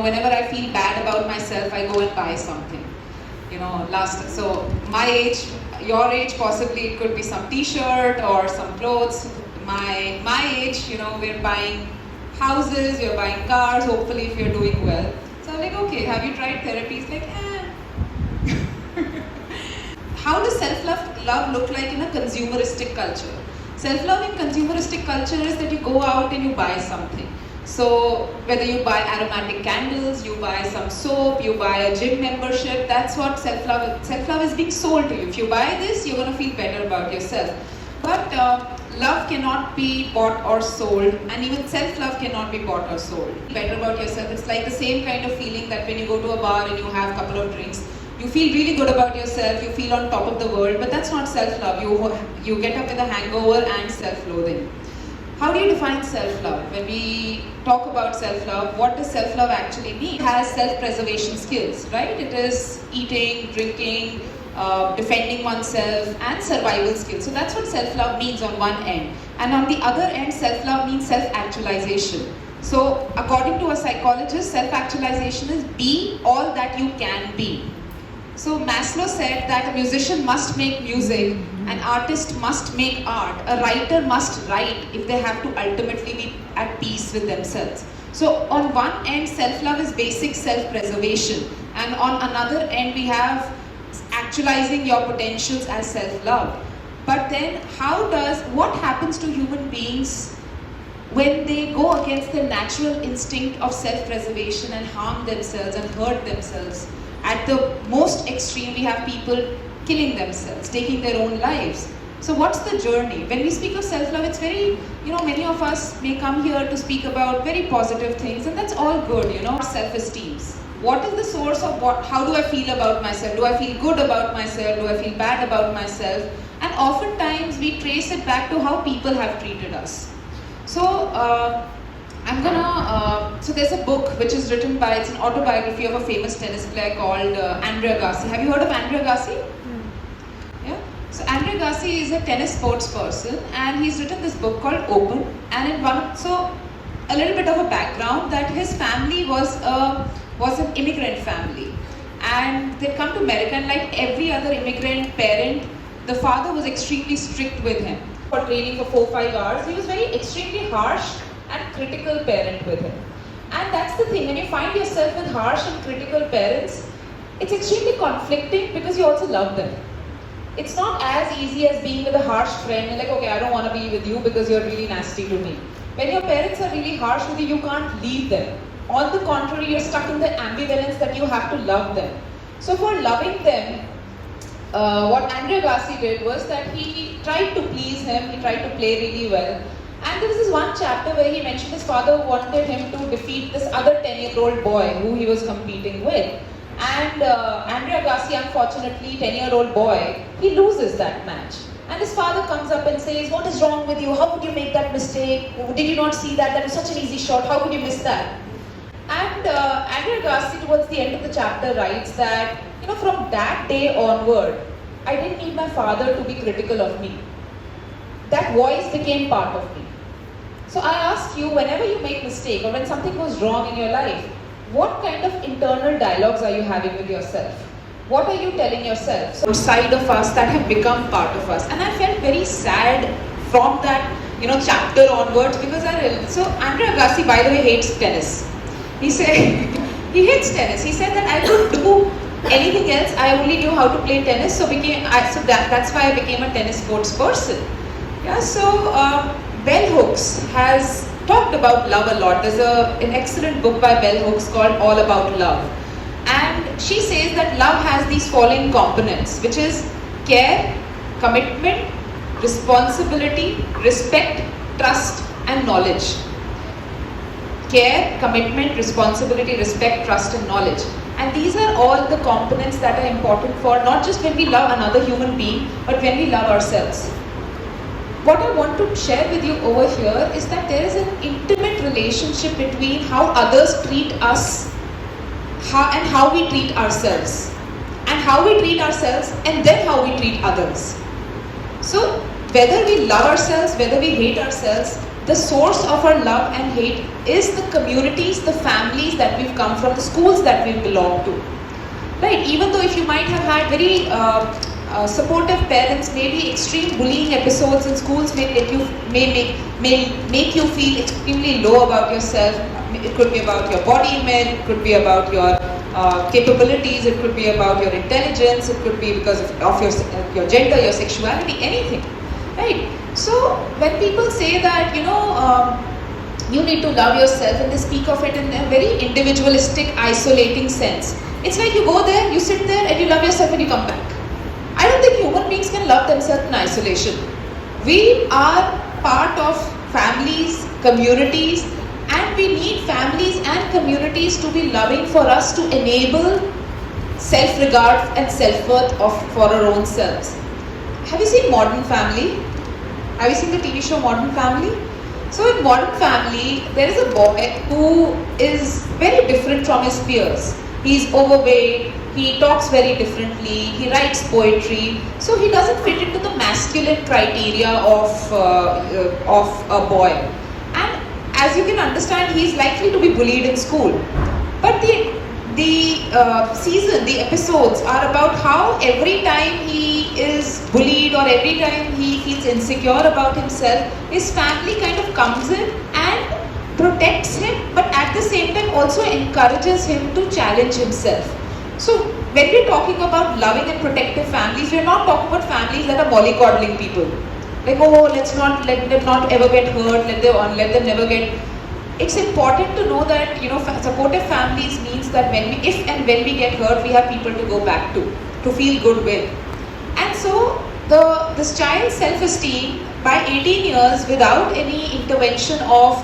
whenever I feel bad about myself, I go and buy something. So my age, your age, possibly it could be some t-shirt or some clothes. My age, we're buying houses, we're buying cars, hopefully if you're doing well. So I'm like, okay, have you tried therapy? It's like, How does self-love look like in a consumeristic culture? Self-love in consumeristic culture is that you go out and you buy something. So whether you buy aromatic candles, you buy some soap, you buy a gym membership, that's what self-love is being sold to you. If you buy this, you're going to feel better about yourself. But love cannot be bought or sold, and even self-love cannot be bought or sold. Better about yourself, it's like the same kind of feeling that when you go to a bar and you have a couple of drinks, you feel really good about yourself, you feel on top of the world, but that's not self-love. You get up with a hangover and self-loathing. How do you define self-love? When we talk about self-love, what does self-love actually mean? It has self-preservation skills, right? It is eating, drinking, defending oneself, and survival skills. So that's what self-love means on one end. And on the other end, self-love means self-actualization. So according to a psychologist, self-actualization is be all that you can be. So Maslow said that a musician must make music, an artist must make art, a writer must write if they have to ultimately be at peace with themselves. So on one end, self-love is basic self-preservation, and on another end we have actualizing your potentials as self-love. But then what happens to human beings when they go against their natural instinct of self-preservation and harm themselves and hurt themselves? At the most extreme, we have people killing themselves, taking their own lives. So what's the journey? When we speak of self-love, it's very, many of us may come here to speak about very positive things, and that's all good, self-esteem. What is the source of how do I feel about myself? Do I feel good about myself? Do I feel bad about myself? And oftentimes we trace it back to how people have treated us. So so there's a book which is written it's an autobiography of a famous tennis player called Andre Agassi. Have you heard of Andre Agassi? Yeah. So Andre Agassi is a tennis sports person, and he's written this book called Open. And a little bit of a background that his family was an immigrant family, and they'd come to America, and like every other immigrant parent, the father was extremely strict with him. For training for 4-5 hours, he was extremely harsh and critical parent with him. And that's the thing, when you find yourself with harsh and critical parents, it's extremely conflicting because you also love them. It's not as easy as being with a harsh friend and like, okay, I don't want to be with you because you're really nasty to me. When your parents are really harsh with you, you can't leave them. On the contrary, you're stuck in the ambivalence that you have to love them. So for loving them, what Andre Agassi did was that he tried to please him, he tried to play really well. And there was this one chapter where he mentioned his father wanted him to defeat this other 10-year-old boy who he was competing with. And Andre Agassi, unfortunately, 10-year-old boy, he loses that match. And his father comes up and says, what is wrong with you? How could you make that mistake? Did you not see that? That was such an easy shot. How could you miss that? And Andre Agassi, towards the end of the chapter, writes that, from that day onward, I didn't need my father to be critical of me. That voice became part of me. So I ask you, whenever you make mistake or when something goes wrong in your life, what kind of internal dialogues are you having with yourself? What are you telling yourself? So side of us that have become part of us. And I felt very sad from that, chapter onwards because so Andre Agassi, by the way, hates tennis. He said, he hates tennis. He said that I could do anything else. I only knew how to play tennis. So that's why I became a tennis sports person. Yeah, so Bell Hooks has talked about love a lot. There's an excellent book by Bell Hooks called All About Love. And she says that love has these following components, which is care, commitment, responsibility, respect, trust, and knowledge. Care, commitment, responsibility, respect, trust, and knowledge. And these are all the components that are important for not just when we love another human being, but when we love ourselves. What I want to share with you over here is that there is an intimate relationship between how others treat us and how we treat ourselves. And how we treat ourselves and then how we treat others. So whether we love ourselves, whether we hate ourselves, the source of our love and hate is the communities, the families that we've come from, the schools that we belong to. Right? Even though if you might have had very supportive parents, maybe extreme bullying episodes in schools may make you feel extremely low about yourself. It could be about your body image, it could be about your capabilities, it could be about your intelligence, it could be because of your gender, your sexuality, anything. Right? So when people say that, you need to love yourself, and they speak of it in a very individualistic, isolating sense. It's like you go there, you sit there, and you love yourself and you come back. I don't think human beings can love themselves in isolation. We are part of families, communities, and we need families and communities to be loving for us to enable self-regard and self-worth for our own selves. Have you seen Modern Family? Have you seen the TV show Modern Family? So in Modern Family, there is a boy who is very different from his peers. He's overweight, he talks very differently, he writes poetry, so he doesn't fit into the masculine criteria of a boy. And as you can understand, he's likely to be bullied in school. But the episodes are about how every time he is bullied or every time he feels insecure about himself, his family kind of comes in and protects him, but at the same time also encourages him to challenge himself. So when we're talking about loving and protective families, we're not talking about families that are mollycoddling people. Like, oh, let them not ever get hurt, let them never get. It's important to know that, supportive families means that if and when we get hurt, we have people to go back to feel good with. And so this child's self-esteem by 18 years without any intervention of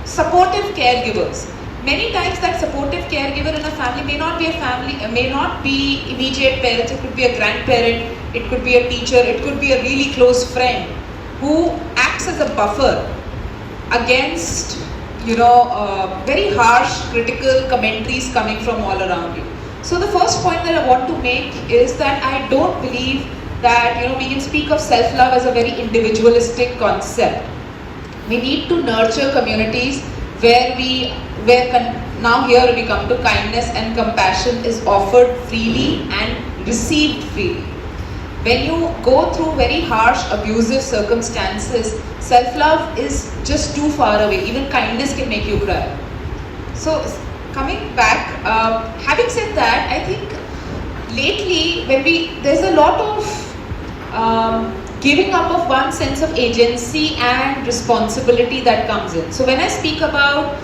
supportive caregivers. Many times that supportive caregiver in a family may not be immediate parents, it could be a grandparent, it could be a teacher, it could be a really close friend who acts as a buffer against, very harsh critical commentaries coming from all around you. So the first point that I want to make is that I don't believe that, we can speak of self-love as a very individualistic concept. We need to nurture communities where now here we come to kindness and compassion is offered freely and received freely. When you go through very harsh, abusive circumstances, self-love is just too far away. Even kindness can make you cry. So coming back, having said that, I think lately there's a lot of giving up of one sense of agency and responsibility that comes in. So when I speak about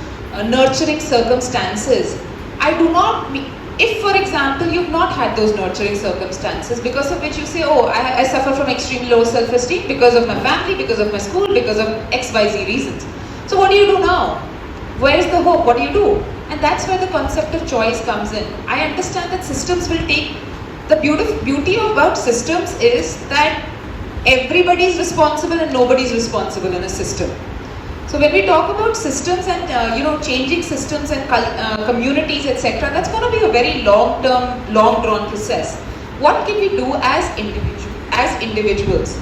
nurturing circumstances, I do not mean, if for example you've not had those nurturing circumstances because of which you say, oh, I suffer from extreme low self-esteem because of my family, because of my school, because of XYZ reasons. So what do you do now? Where is the hope? What do you do? And that's where the concept of choice comes in. I understand that systems will take, the beauty about systems is that everybody is responsible and nobody is responsible in a system. So when we talk about systems and changing systems and communities, etc., that's going to be a very long-term, long-drawn process. What can we do as individuals?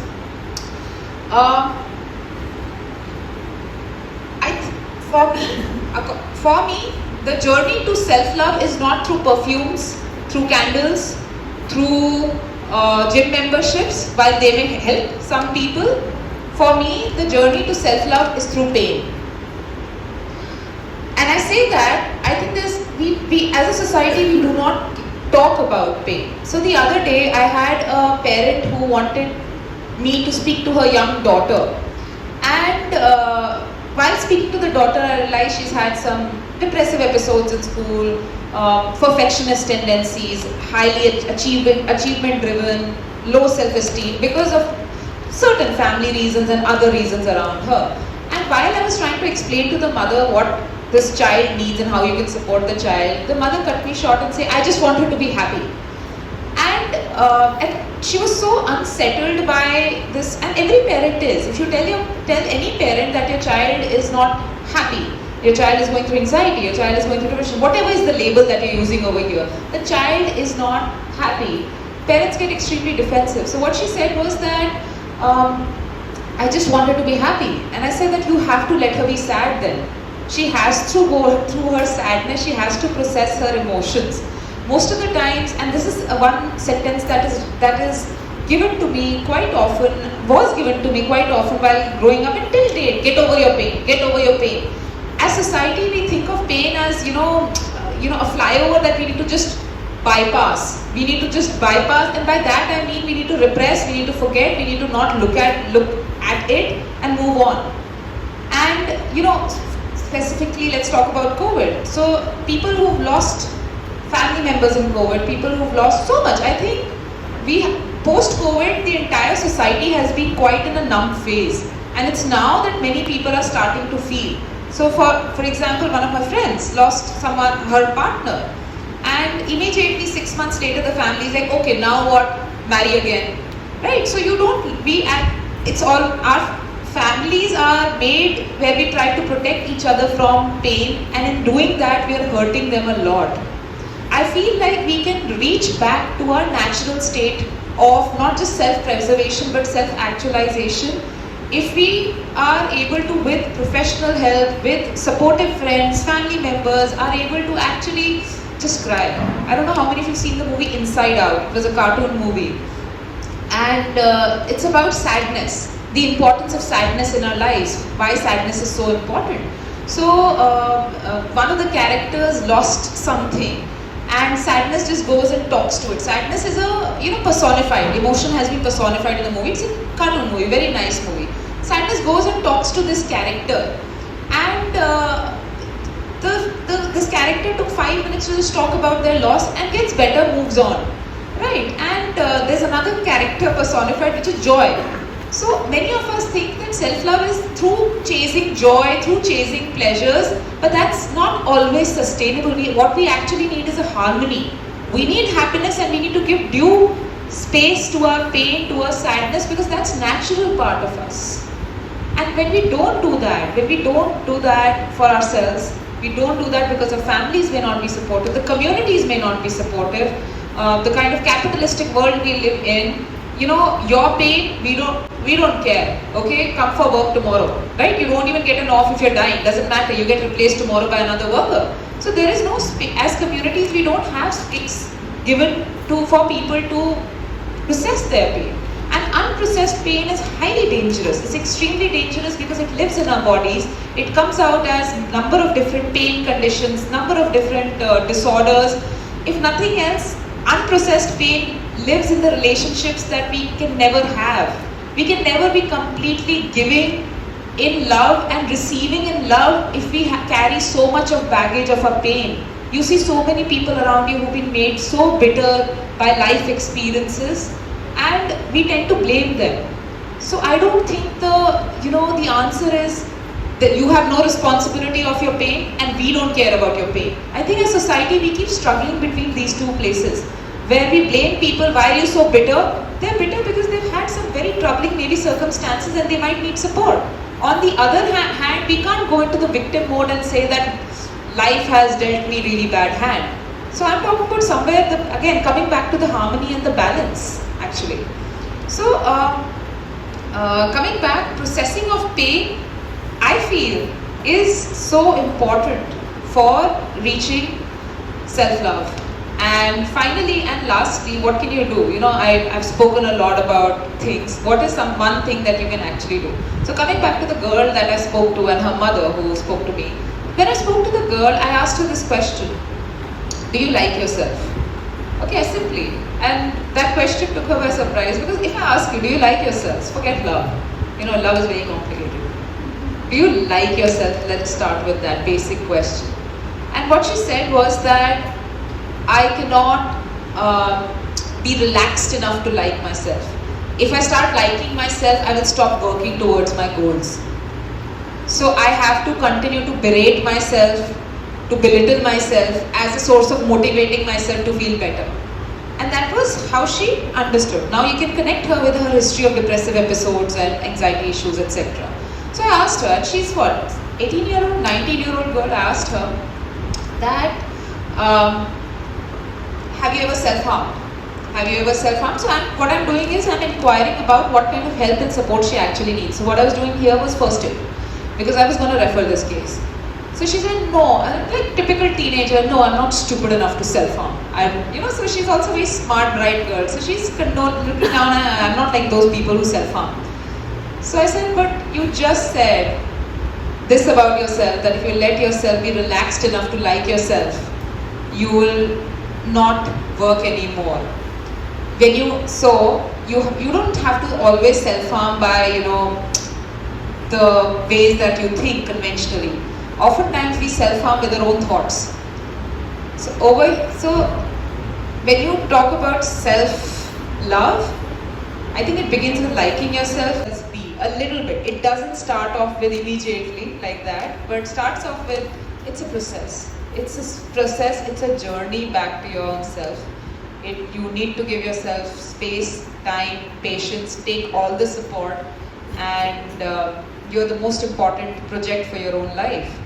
For me, the journey to self-love is not through perfumes, through candles, through gym memberships, while they may help some people. For me, the journey to self-love is through pain. And I say that, I think we as a society, we do not talk about pain. So the other day, I had a parent who wanted me to speak to her young daughter. And while speaking to the daughter, I realized she's had some depressive episodes in school, perfectionist tendencies, highly achievement-driven, low self-esteem because of certain family reasons and other reasons around her. And while I was trying to explain to the mother what this child needs and how you can support the child, the mother cut me short and said, I just want her to be happy. And she was so unsettled by this, and every parent is. If you tell any parent that your child is not happy, your child is going through anxiety, your child is going through depression, whatever is the label that you're using over here, the child is not happy, parents get extremely defensive. So what she said was that I just want her to be happy. And I said that you have to let her be sad then. She has to go through her sadness, she has to process her emotions. Most of the times, and this is one sentence that is given to me quite often, was given to me quite often while growing up until date: get over your pain, get over your pain. As society, we think of pain as, a flyover that we need to just bypass. We need to just bypass, and by that I mean we need to repress, we need to forget, we need to not look at it and move on. And specifically, let's talk about COVID. So people who've lost family members in COVID, people who've lost so much. I think post-COVID, the entire society has been quite in a numb phase, and it's now that many people are starting to feel. So for example, one of my friends lost someone, her partner, and immediately 6 months later the family is like, okay, now what? Marry again, right? So it's all, our families are made where we try to protect each other from pain, and in doing that we are hurting them a lot. I feel like we can reach back to our natural state of not just self-preservation but self-actualization if we are able to, with professional help, with supportive friends, family members, are able to actually just cry. I don't know how many of you have seen the movie Inside Out. It was a cartoon movie, and it's about sadness, the importance of sadness in our lives, why sadness is so important. So one of the characters lost something, and sadness just goes and talks to it. Sadness is a personified emotion, has been personified in the movie. It's a cartoon movie, very nice movie. Sadness goes and talks to this character, and this character took 5 minutes to just talk about their loss and gets better, moves on, right? And there's another character personified, which is joy. So many of us think that self-love is through chasing joy, through chasing pleasures, but that's not always sustainable. What we actually need is a harmony. We need happiness, and we need to give due space to our pain, to our sadness, because that's natural part of us. And when we don't do that for ourselves, we don't do that because our families may not be supportive, the communities may not be supportive, the kind of capitalistic world we live in, your pain, we don't care, okay? Come for work tomorrow, right? You won't even get an off if you're dying, doesn't matter, you get replaced tomorrow by another worker. So there is no space, as communities we don't have space given for people to process their pain. And unprocessed pain is highly dangerous. It's extremely dangerous because it lives in our bodies. It comes out as number of different pain conditions, number of different disorders. If nothing else, unprocessed pain lives in the relationships that we can never have. We can never be completely giving in love and receiving in love if we carry so much of baggage of our pain. You see so many people around you who've been made so bitter by life experiences, and we tend to blame them. So I don't think the answer is that you have no responsibility of your pain and we don't care about your pain. I think as society we keep struggling between these two places, where we blame people, why are you so bitter? They're bitter because they've had some very troubling maybe circumstances and they might need support. On the other hand, we can't go into the victim mode and say that life has dealt me really bad hand. So I'm talking about somewhere, again, coming back to the harmony and the balance, actually. So coming back, processing of pain, I feel, is so important for reaching self-love. And finally and lastly, what can you do? I've spoken a lot about things. What is one thing that you can actually do? So coming back to the girl that I spoke to and her mother who spoke to me. When I spoke to the girl, I asked her this question: do you like yourself? Okay, simply. And that question took her by surprise, because if I ask you, do you like yourself? Forget love. Love is very complicated. Do you like yourself? Let's start with that basic question. And what she said was that I cannot be relaxed enough to like myself. If I start liking myself, I will stop working towards my goals. So I have to continue to berate myself, to belittle myself as a source of motivating myself to feel better. And that was how she understood. Now you can connect her with her history of depressive episodes and anxiety issues, etc. So I asked her, and she's what, 18-year-old, 19-year-old girl. I asked her that, have you ever self-harmed? Have you ever self-harmed? So what I'm doing is I'm inquiring about what kind of help and support she actually needs. So what I was doing here was first aid, because I was going to refer this case. So she said, no, I'm like typical teenager, no, I'm not stupid enough to self-harm. So she's also a very smart, bright girl. So she's looking down, I'm not like those people who self-harm. So I said, but you just said this about yourself, that if you let yourself be relaxed enough to like yourself, you will not work anymore. You don't have to always self-harm by, the ways that you think conventionally. Oftentimes we self-harm with our own thoughts. So when you talk about self-love, I think it begins with liking yourself as be a little bit. It doesn't start off with immediately like that, but it starts off with, it's a process. It's a process, it's a journey back to your own self. You need to give yourself space, time, patience, take all the support, and you're the most important project for your own life.